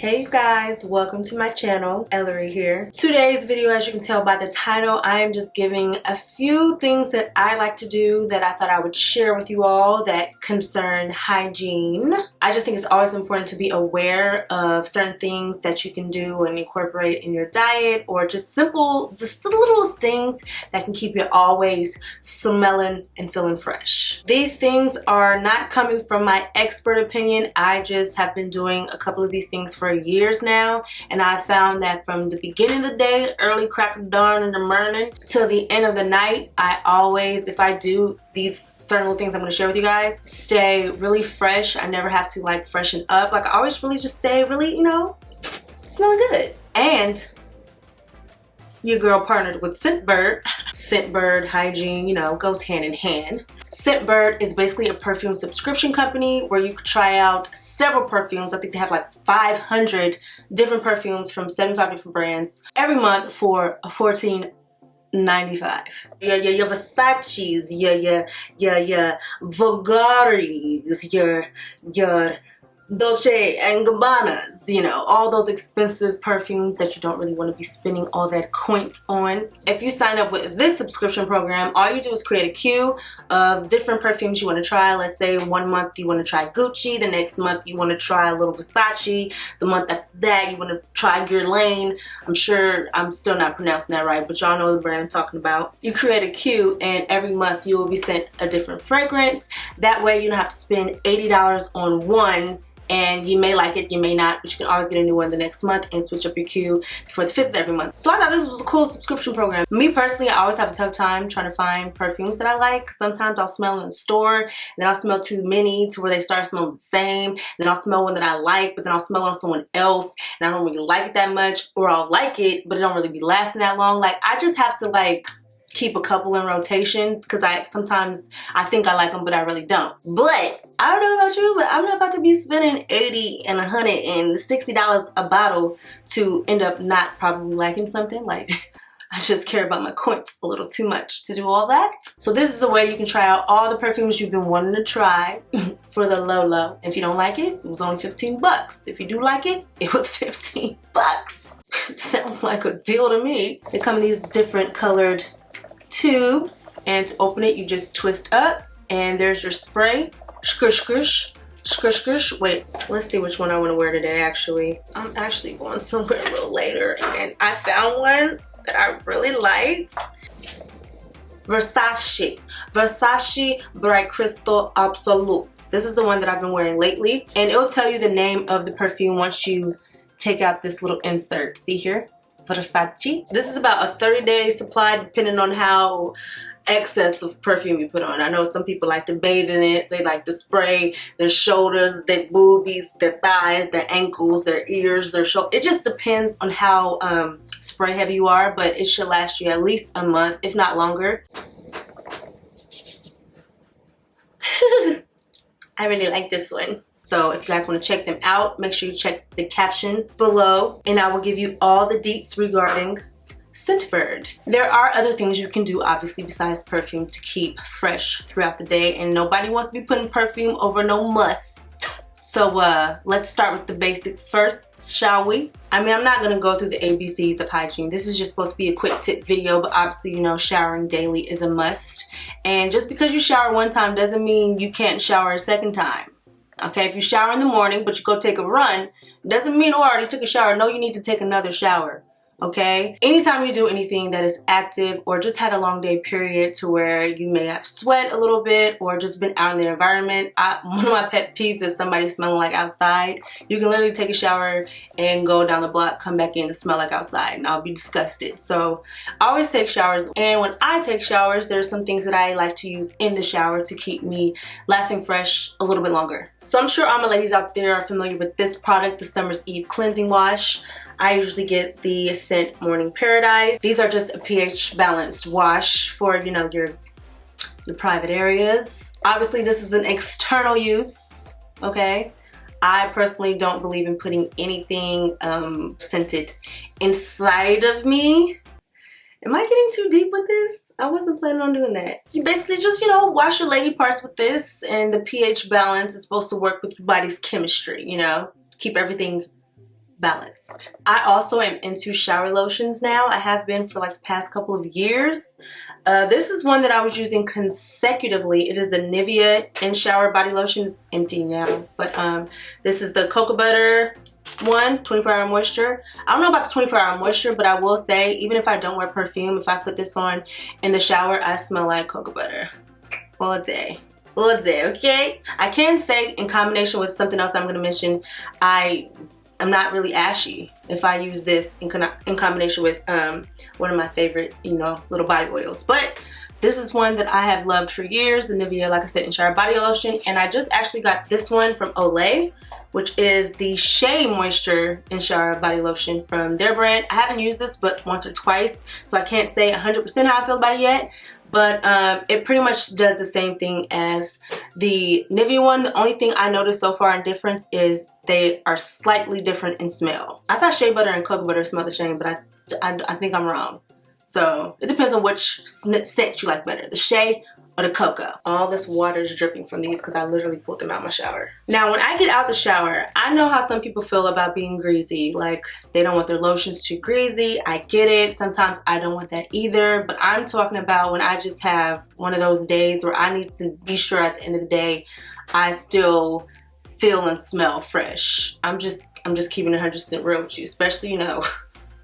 Hey you guys, welcome to my channel. Ellarie here. Today's video, as you can tell by the title, I am just giving a few things that I like to do that I thought I would share with you all that concern hygiene. I just think it's always important to be aware of certain things that you can do and incorporate in your diet, or just simple, just the littlest things that can keep you always smelling and feeling fresh. These things are not coming from my expert opinion. I just have been doing a couple of these things for years now, and I found that from the beginning of the day, early crack of dawn in the morning till the end of the night, I always, if I do these certain little things I'm going to share with you guys, stay really fresh. I never have to like freshen up. Like I always really just stay really, you know, smelling good. And your girl partnered with Scentbird. Scentbird hygiene, you know, goes hand in hand. Scentbird is basically a perfume subscription company where you can try out several perfumes. I think they have like 500 different perfumes from 75 different brands every month for $14.95. Your Versace's, your Vulgaris, your Dolce and Gabbana's, you know, all those expensive perfumes that you don't really want to be spending all that coins on. If you sign up with this subscription program, all you do is create a queue of different perfumes you want to try. Let's say 1 month you want to try Gucci, the next month you want to try a little Versace, the month after that you want to try Guerlain. I'm sure I'm still not pronouncing that right, but y'all know the brand I'm talking about. You create a queue and every month you will be sent a different fragrance. That way you don't have to spend $80 on one, and you may like it, you may not, but you can always get a new one the next month and switch up your queue for the 5th of every month. So I thought this was a cool subscription program. Me personally, I always have a tough time trying to find perfumes that I like. Sometimes I'll smell in the store, and then I'll smell too many to where they start smelling the same. Then I'll smell one that I like, but then I'll smell on someone else, and I don't really like it that much, or I'll like it, but it don't really be lasting that long. Like, I just have to like keep a couple in rotation because sometimes I think I like them, but I really don't. But I don't know about you, but I'm not about to be spending $80 and $100 and $60 a bottle to end up not probably liking something. Like, I just care about my coins a little too much to do all that. So this is a way you can try out all the perfumes you've been wanting to try for the low. If you don't like it, it was only 15 bucks. If you do like it, it was 15 bucks. Sounds like a deal to me. They come in these different colored tubes, and to open it you just twist up, and there's your spray. Squish, squish, squish, squish. Wait, let's see which one I want to wear today. Actually, I'm actually going somewhere a little later, and I found one that I really liked. Versace Bright Crystal Absolute. This is the one that I've been wearing lately, and it'll tell you the name of the perfume once you take out this little insert. See here? Versace. This is about a 30-day supply depending on how excess of perfume you put on. I know some people like to bathe in it. They like to spray their shoulders, their boobies, their thighs, their ankles, their ears, their shoulder. It just depends on how spray heavy you are, but it should last you at least a month, if not longer. I really like this one. So if you guys want to check them out, make sure you check the caption below, and I will give you all the deets regarding Scentbird. There are other things you can do, obviously, besides perfume to keep fresh throughout the day, and nobody wants to be putting perfume over no must. So let's start with the basics first, shall we? I mean, I'm not going to go through the ABCs of hygiene. This is just supposed to be a quick tip video, but obviously, you know, showering daily is a must. And just because you shower one time doesn't mean you can't shower a second time. Okay, if you shower in the morning but you go take a run, doesn't mean, oh, I already took a shower. No, you need to take another shower. Okay, anytime you do anything that is active or just had a long day period to where you may have sweat a little bit or just been out in the environment, one of my pet peeves is somebody smelling like outside. You can literally take a shower and go down the block, come back in and smell like outside, and I'll be disgusted. So I always take showers, and when I take showers, there's some things that I like to use in the shower to keep me lasting fresh a little bit longer. So I'm sure all my ladies out there are familiar with this product, the Summer's Eve Cleansing Wash. I usually get the scent Morning Paradise. These are just a pH balanced wash for, you know, your private areas. Obviously, this is an external use, okay? I personally don't believe in putting anything scented inside of me. Am I getting too deep with this? I wasn't planning on doing that. You basically just, you know, wash your lady parts with this, and the pH balance is supposed to work with your body's chemistry, you know? Keep everything balanced. I also am into shower lotions now. I have been for like the past couple of years. This is one that I was using consecutively. It is the Nivea In Shower Body Lotion. It's empty now, but this is the cocoa butter one, 24-hour moisture. I don't know about the 24-hour moisture, but I will say, even if I don't wear perfume, if I put this on in the shower, I smell like cocoa butter all day. All day, okay? I can say in combination with something else I'm going to mention, I'm not really ashy if I use this in combination with one of my favorite, you know, little body oils. But this is one that I have loved for years, the Nivea, like I said, In Shower Body Lotion. And I just actually got this one from Olay, which is the Shea Moisture In Shower Body Lotion from their brand. I haven't used this but once or twice, so I can't say 100% how I feel about it yet. But it pretty much does the same thing as the Nivea one. The only thing I noticed so far in difference is they are slightly different in smell. I thought shea butter and cocoa butter smell the same, but I think I'm wrong. So it depends on which scent you like better, the shea or the cocoa. All this water is dripping from these because I literally pulled them out my shower. Now, when I get out the shower, I know how some people feel about being greasy. Like, they don't want their lotions too greasy. I get it. Sometimes I don't want that either. But I'm talking about when I just have one of those days where I need to be sure at the end of the day I still feel and smell fresh. I'm just keeping it 100% real with you, especially, you know,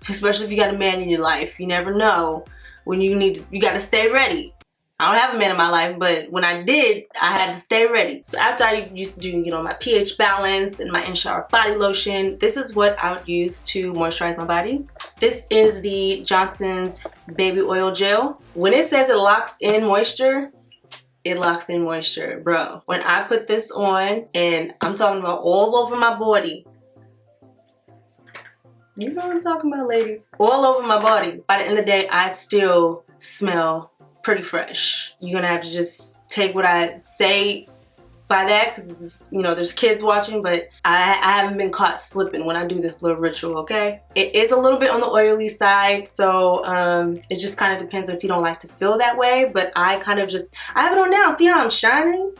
especially if you got a man in your life. You never know when you gotta stay ready. I don't have a man in my life, but when I did, I had to stay ready. So after I used to do, you know, my pH balance and my In Shower body lotion, this is what I would use to moisturize my body. This is the Johnson's Baby Oil Gel. When it says it locks in moisture, it locks in moisture, bro. When I put this on, and I'm talking about all over my body, you know what I'm talking about, ladies? All over my body. By the end of the day, I still smell pretty fresh. You're gonna have to just take what I say by that, because, you know, there's kids watching, but I haven't been caught slipping when I do this little ritual, okay? It is a little bit on the oily side, so it just kind of depends on if you don't like to feel that way, but I have it on now. See how I'm shining?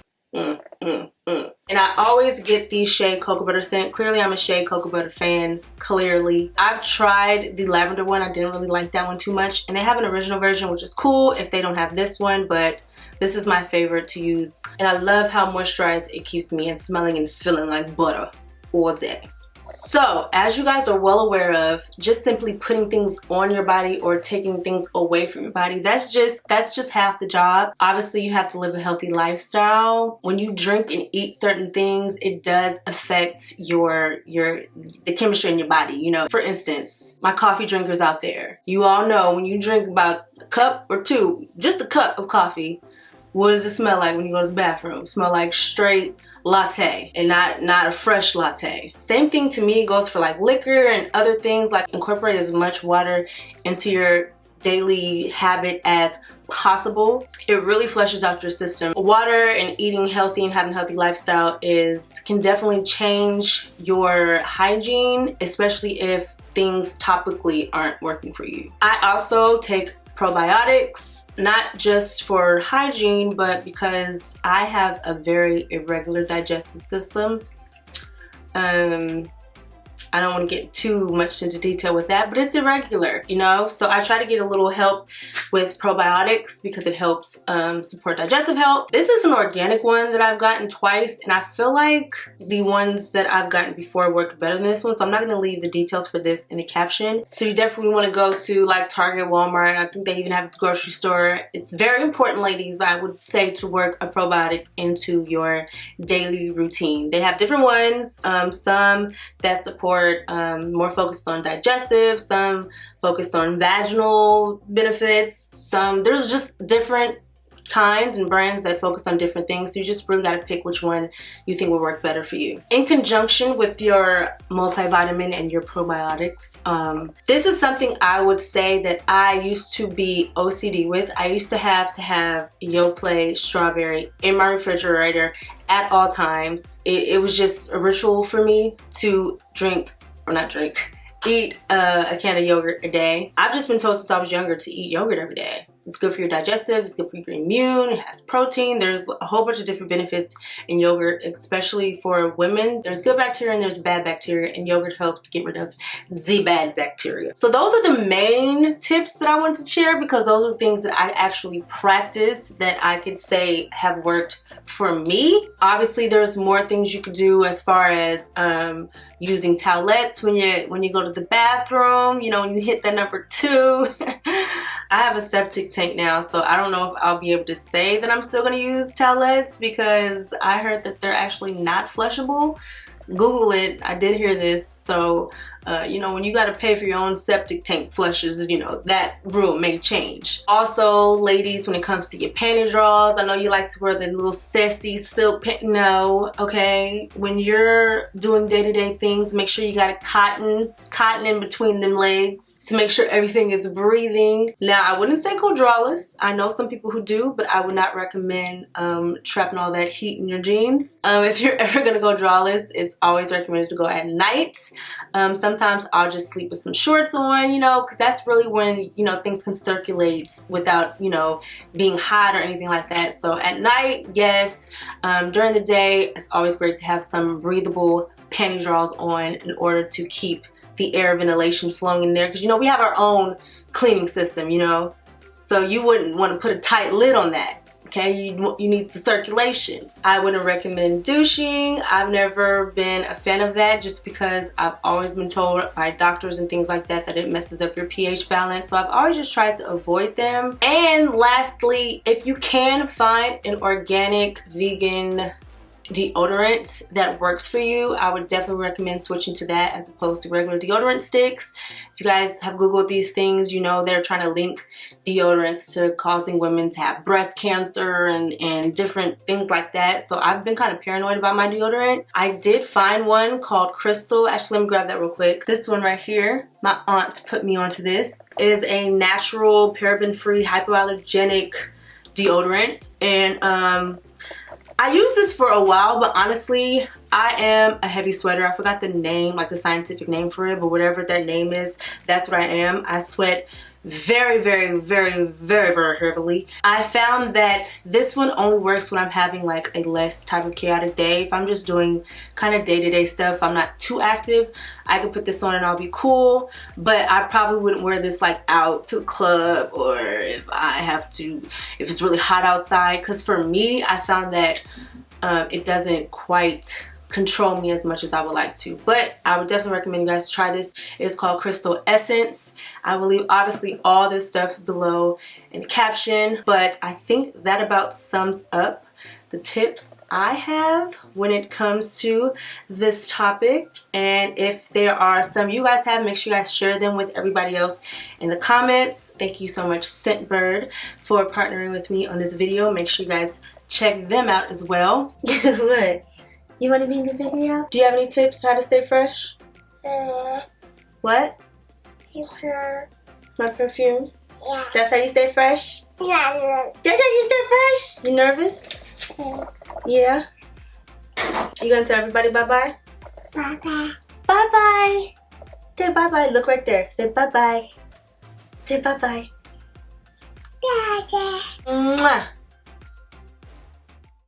And I always get the Shea Cocoa Butter scent. Clearly, I'm a Shea Cocoa Butter fan, clearly. I've tried the lavender one. I didn't really like that one too much. And they have an original version, which is cool if they don't have this one, but this is my favorite to use. And I love how moisturized it keeps me and smelling and feeling like butter all day. So, as you guys are well aware of, just simply putting things on your body or taking things away from your body, that's just half the job. Obviously, you have to live a healthy lifestyle. When you drink and eat certain things, it does affect the chemistry in your body. You know, for instance, my coffee drinkers out there, you all know when you drink about a cup or two, just a cup of coffee, what does it smell like when you go to the bathroom? It smell like straight latte and not a fresh latte. Same thing to me goes for like liquor and other things. Like, incorporate as much water into your daily habit as possible. It really flushes out your system. Water and eating healthy and having a healthy lifestyle can definitely change your hygiene, especially if things topically aren't working for you. I also take probiotics, not just for hygiene, but because I have a very irregular digestive system. I don't want to get too much into detail with that, but it's irregular, you know? So I try to get a little help with probiotics because it helps support digestive health. This is an organic one that I've gotten twice, and I feel like the ones that I've gotten before worked better than this one, so I'm not going to leave the details for this in the caption. So you definitely want to go to like Target, Walmart. I think they even have it at the grocery store. It's very important, ladies, I would say, to work a probiotic into your daily routine. They have different ones, some that support more focused on digestive, some focused on vaginal benefits, there's just different kinds and brands that focus on different things, so you just really got to pick which one you think will work better for you. In conjunction with your multivitamin and your probiotics, this is something I would say that I used to be OCD with. I used to have Yoplait strawberry in my refrigerator at all times. It was just a ritual for me to eat a can of yogurt a day. I've just been told since I was younger to eat yogurt every day. It's good for your digestive, it's good for your immune, it has protein. There's a whole bunch of different benefits in yogurt, especially for women. There's good bacteria and there's bad bacteria, and yogurt helps get rid of the bad bacteria. So those are the main tips that I wanted to share, because those are things that I actually practice that I could say have worked for me. Obviously, there's more things you could do as far as using towelettes when you go to the bathroom, you know, when you hit that number 2. I have a septic tank now, so I don't know if I'll be able to say that I'm still going to use towelettes, because I heard that they're actually not flushable. Google it. I did hear this. So you know, when you got to pay for your own septic tank flushes, you know, that rule may change. Also, ladies, when it comes to your panty drawers, I know you like to wear the little sassy silk panty. No, okay? When you're doing day-to-day things, make sure you got a cotton in between them legs to make sure everything is breathing. Now, I wouldn't say go drawless. I know some people who do, but I would not recommend trapping all that heat in your jeans. If you're ever gonna go drawless, it's always recommended to go at night. Sometimes I'll just sleep with some shorts on, you know, because that's really when, you know, things can circulate without, you know, being hot or anything like that. So at night, yes. During the day, it's always great to have some breathable panty drawers on in order to keep the air ventilation flowing in there, because, you know, we have our own cleaning system, you know, so you wouldn't want to put a tight lid on that. Okay, you need the circulation. I wouldn't recommend douching. I've never been a fan of that, just because I've always been told by doctors and things like that that it messes up your pH balance. So I've always just tried to avoid them. And lastly, if you can find an organic vegan deodorant that works for you, I would definitely recommend switching to that as opposed to regular deodorant sticks. If you guys have Googled these things, you know they're trying to link deodorants to causing women to have breast cancer and different things like that. So I've been kind of paranoid about my deodorant. I did find one called Crystal. Actually, let me grab that real quick. This one right here, my aunt put me onto this. It is a natural, paraben-free, hypoallergenic deodorant. And I used this for a while, but honestly, I am a heavy sweater. I forgot the name, like the scientific name for it, but whatever that name is, that's what I am. I sweat very, very, very, very, very heavily. I found that this one only works when I'm having like a less type of chaotic day. If I'm just doing kind of day-to-day stuff, I'm not too active, I can put this on and I'll be cool. But I probably wouldn't wear this like out to the club, or if it's really hot outside. Because for me, I found that it doesn't quite control me as much as I would like to. But I would definitely recommend you guys try this. It's called Crystal Essence. I will leave obviously all this stuff below in the caption, but I think that about sums up the tips I have when it comes to this topic. And if there are some you guys have, make sure you guys share them with everybody else in the comments. Thank you so much, Scentbird, for partnering with me on this video. Make sure you guys check them out as well. What? You want to be in the video? Do you have any tips how to stay fresh? What? My perfume? Yeah. That's how you stay fresh? Yeah. That's how you stay fresh? You nervous? Yeah. You gonna tell everybody bye-bye? Bye-bye. Bye-bye. Say bye-bye. Look right there. Say bye-bye. Say bye-bye. Bye-bye. Mwah.